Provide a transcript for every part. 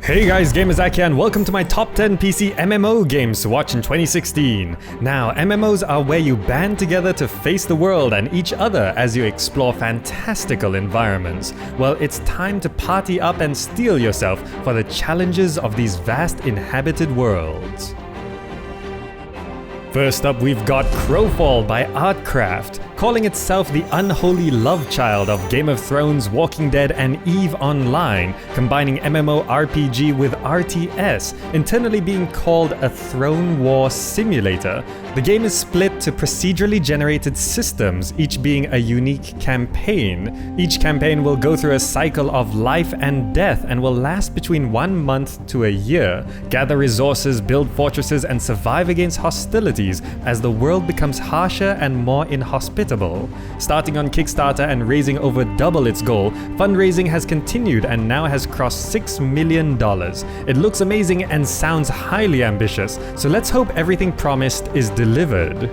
Hey guys, GamersZach here and welcome to my top 10 PC MMO games to watch in 2016. Now, MMOs are where you band together to face the world and each other as you explore fantastical environments. Well, it's time to party up and steel yourself for the challenges of these vast inhabited worlds. First up, we've got Crowfall by ArtCraft. Calling itself the unholy love child of Game of Thrones, Walking Dead, and EVE Online, combining MMORPG with RTS, internally being called a throne war simulator. The game is split to procedurally generated systems, each being a unique campaign. Each campaign will go through a cycle of life and death and will last between 1 month to a year. Gather resources, build fortresses, and survive against hostilities as the world becomes harsher and more inhospitable. Starting on Kickstarter and raising over double its goal, fundraising has continued and now has crossed $6 million. It looks amazing and sounds highly ambitious, so let's hope everything promised is delivered.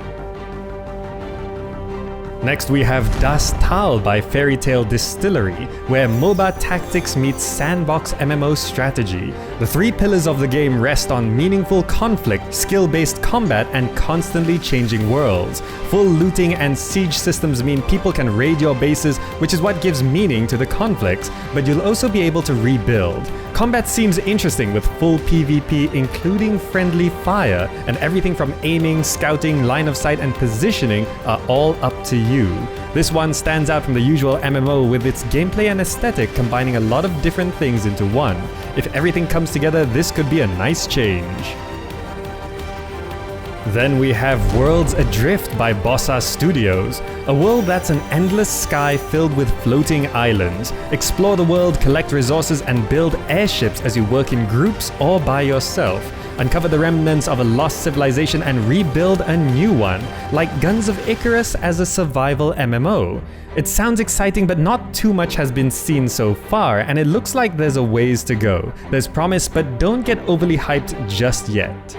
Next we have Das Tal by Fairytale Distillery, where MOBA tactics meets sandbox MMO strategy. The three pillars of the game rest on meaningful conflict, skill-based combat, and constantly changing worlds. Full looting and siege systems mean people can raid your bases, which is what gives meaning to the conflicts, but you'll also be able to rebuild. Combat seems interesting with full PvP including friendly fire, and everything from aiming, scouting, line of sight, and positioning are all up to you. This one stands out from the usual MMO with its gameplay and aesthetic combining a lot of different things into one. If everything comes together, this could be a nice change. Then we have Worlds Adrift by Bossa Studios, a world that's an endless sky filled with floating islands. Explore the world, collect resources, and build airships as you work in groups or by yourself. Uncover the remnants of a lost civilization and rebuild a new one, like Guns of Icarus as a survival MMO. It sounds exciting, but not too much has been seen so far, and it looks like there's a ways to go. There's promise, but don't get overly hyped just yet.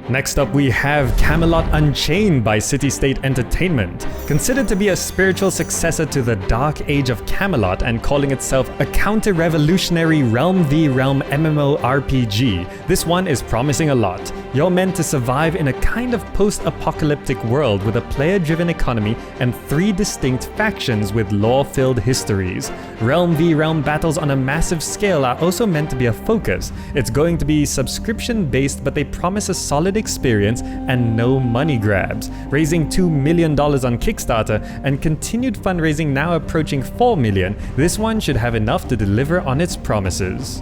Next up we have Camelot Unchained by City State Entertainment. Considered to be a spiritual successor to the Dark Age of Camelot and calling itself a counter-revolutionary Realm v Realm MMORPG, this one is promising a lot. You're meant to survive in a kind of post-apocalyptic world with a player-driven economy and 3 distinct factions with lore-filled histories. Realm v Realm battles on a massive scale are also meant to be a focus. It's going to be subscription-based, but they promise a solid experience and no money grabs, raising $2 million on Kickstarter and continued fundraising now approaching $4 million. This one should have enough to deliver on its promises.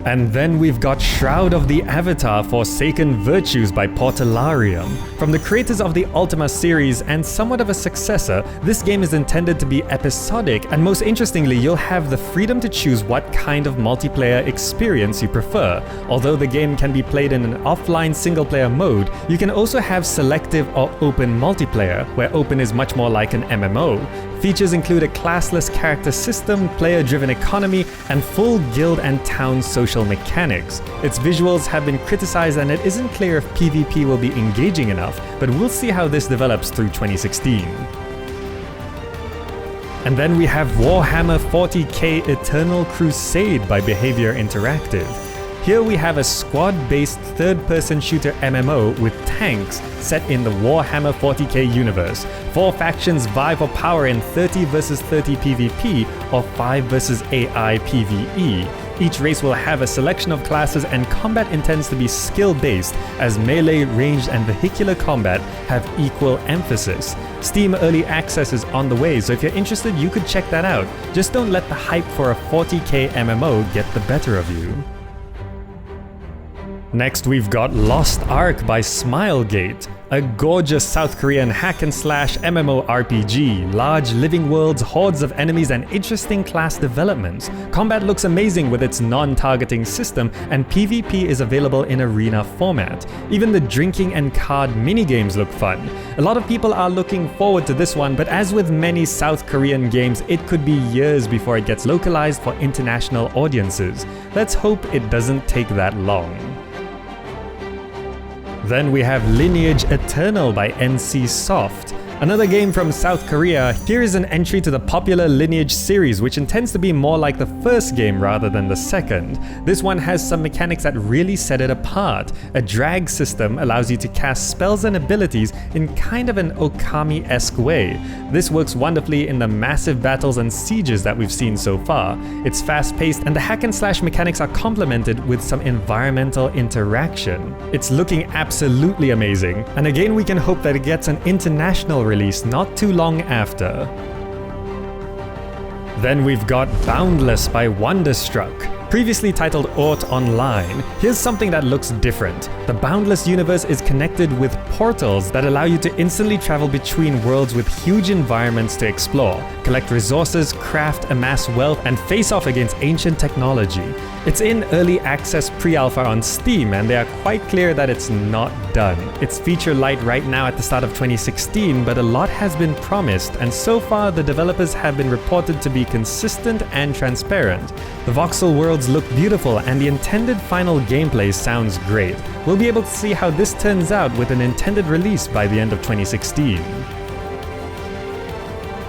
And then we've got Shroud of the Avatar Forsaken Virtues by Portalarium. From the creators of the Ultima series and somewhat of a successor, this game is intended to be episodic, and most interestingly, you'll have the freedom to choose what kind of multiplayer experience you prefer. Although the game can be played in an offline single-player mode, you can also have selective or open multiplayer, where open is much more like an MMO. Features include a classless character system, player-driven economy, and full guild and town social mechanics. Its visuals have been criticized and it isn't clear if PvP will be engaging enough, but we'll see how this develops through 2016. And then we have Warhammer 40k Eternal Crusade by Behaviour Interactive. Here we have a squad-based third-person shooter MMO with tanks set in the Warhammer 40k universe. 4 factions vie for power in 30 vs 30 PvP or 5 vs AI PvE. Each race will have a selection of classes and combat intends to be skill-based, as melee, ranged, and vehicular combat have equal emphasis. Steam Early Access is on the way, so if you're interested you could check that out. Just don't let the hype for a 40k MMO get the better of you. Next we've got Lost Ark by Smilegate, a gorgeous South Korean hack-and-slash MMORPG, large living worlds, hordes of enemies, and interesting class developments. Combat looks amazing with its non-targeting system, and PvP is available in arena format. Even the drinking and card minigames look fun. A lot of people are looking forward to this one, but as with many South Korean games, it could be years before it gets localized for international audiences. Let's hope it doesn't take that long. Then we have Lineage Eternal by NC Soft, Another game from South Korea, here is an entry to the popular Lineage series, which intends to be more like the first game rather than the second. This one has some mechanics that really set it apart. A drag system allows you to cast spells and abilities in kind of an Okami-esque way. This works wonderfully in the massive battles and sieges that we've seen so far. It's fast-paced and the hack and slash mechanics are complemented with some environmental interaction. It's looking absolutely amazing, and again we can hope that it gets an international release not too long after. Then we've got Boundless by Wonderstruck. Previously titled Ort Online, here's something that looks different. The Boundless universe is connected with portals that allow you to instantly travel between worlds with huge environments to explore, collect resources, craft, amass wealth, and face off against ancient technology. It's in early access pre-alpha on Steam, and they are quite clear that it's not done. It's feature light right now at the start of 2016, but a lot has been promised, and so far the developers have been reported to be consistent and transparent. The voxel worlds look beautiful and the intended final gameplay sounds great. We'll be able to see how this turns out with an intended release by the end of 2016.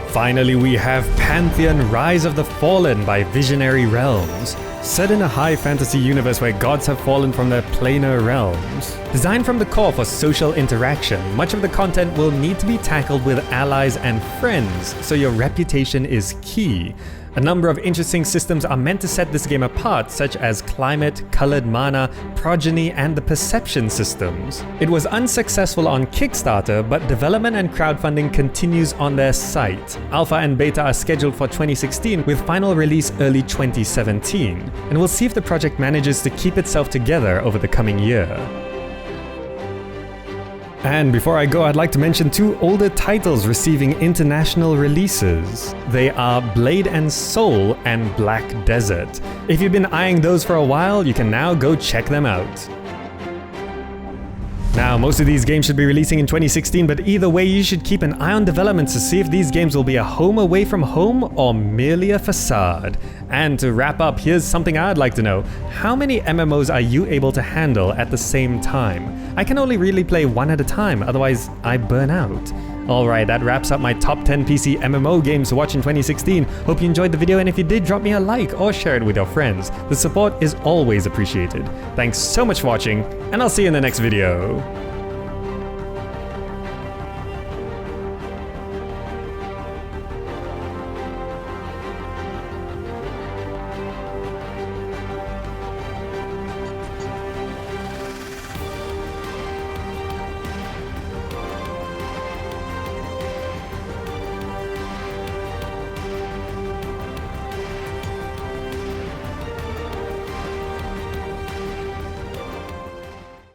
Finally, we have Pantheon Rise of the Fallen by Visionary Realms. Set in a high fantasy universe where gods have fallen from their planar realms. Designed from the core for social interaction, much of the content will need to be tackled with allies and friends, so your reputation is key. A number of interesting systems are meant to set this game apart, such as climate, colored mana, progeny, and the perception systems. It was unsuccessful on Kickstarter, but development and crowdfunding continues on their site. Alpha and beta are scheduled for 2016 with final release early 2017, and we'll see if the project manages to keep itself together over the coming year. And before I go, I'd like to mention two older titles receiving international releases. They are Blade and Soul and Black Desert. If you've been eyeing those for a while, you can now go check them out. Now, most of these games should be releasing in 2016, but either way, you should keep an eye on developments to see if these games will be a home away from home or merely a facade. And to wrap up, here's something I'd like to know. How many MMOs are you able to handle at the same time? I can only really play one at a time, otherwise I burn out. Alright, that wraps up my top 10 PC MMO games to watch in 2016. Hope you enjoyed the video, and if you did, drop me a like or share it with your friends. The support is always appreciated. Thanks so much for watching, and I'll see you in the next video.